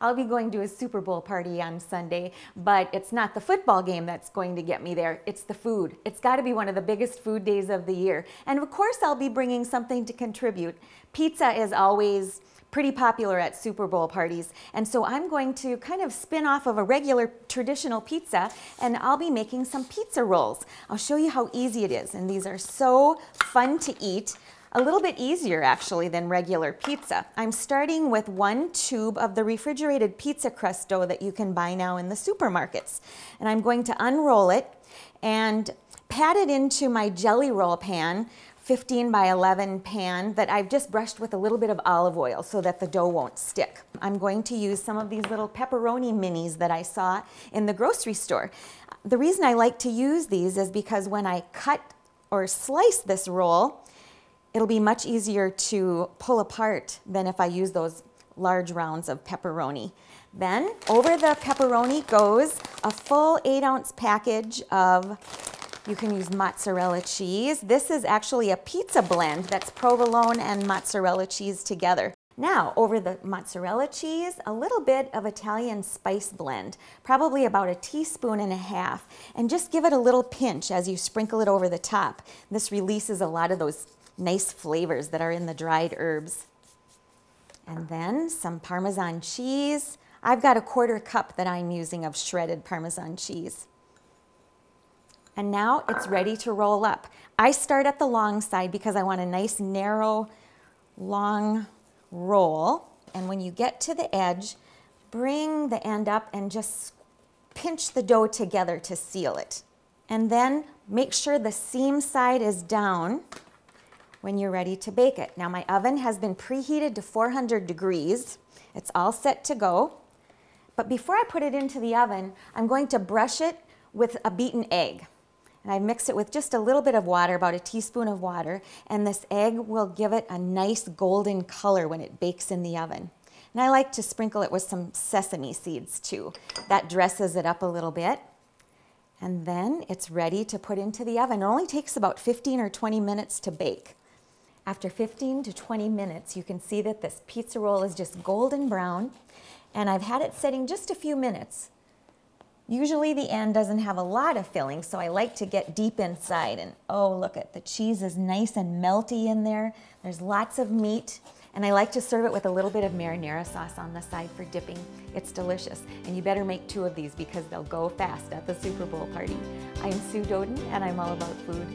I'll be going to a Super Bowl party on Sunday, but it's not the football game that's going to get me there. It's the food. It's got to be one of the biggest food days of the year. And of course, I'll be bringing something to contribute. Pizza is always pretty popular at Super Bowl parties, and so I'm going to kind of spin off of a regular traditional pizza, and I'll be making some pizza rolls. I'll show you how easy it is, and these are so fun to eat. A little bit easier actually than regular pizza. I'm starting with 1 tube of the refrigerated pizza crust dough that you can buy now in the supermarkets, and I'm going to unroll it and pat it into my jelly roll pan, 15 by 11 pan that I've just brushed with a little bit of olive oil so that the dough won't stick. I'm going to use some of these little pepperoni minis that I saw in the grocery store. The reason I like to use these is because when I cut or slice this roll, it'll be much easier to pull apart than if I use those large rounds of pepperoni. Then over the pepperoni goes a full 8-ounce package of, you can use mozzarella cheese. This is actually a pizza blend that's provolone and mozzarella cheese together. Now, over the mozzarella cheese, a little bit of Italian spice blend, probably about 1.5 teaspoons, and just give it a little pinch as you sprinkle it over the top. This releases a lot of those nice flavors that are in the dried herbs. And then some Parmesan cheese. I've got a 1/4 cup that I'm using of shredded Parmesan cheese. And now it's ready to roll up. I start at the long side because I want a nice narrow, long roll. And when you get to the edge, bring the end up and just pinch the dough together to seal it. And then make sure the seam side is down when you're ready to bake it. Now my oven has been preheated to 400 degrees. It's all set to go. But before I put it into the oven, I'm going to brush it with a beaten egg. And I mix it with just a little bit of water, about 1 teaspoon of water, and this egg will give it a nice golden color when it bakes in the oven. And I like to sprinkle it with some sesame seeds too. That dresses it up a little bit. And then it's ready to put into the oven. It only takes about 15 or 20 minutes to bake. After 15 to 20 minutes, you can see that this pizza roll is just golden brown, and I've had it setting just a few minutes. Usually the end doesn't have a lot of filling, so I like to get deep inside, and oh, look at the cheese is nice and melty in there. There's lots of meat, and I like to serve it with a little bit of marinara sauce on the side for dipping. It's delicious, and you better make 2 of these because they'll go fast at the Super Bowl party. I'm Sue Doden, and I'm all about food.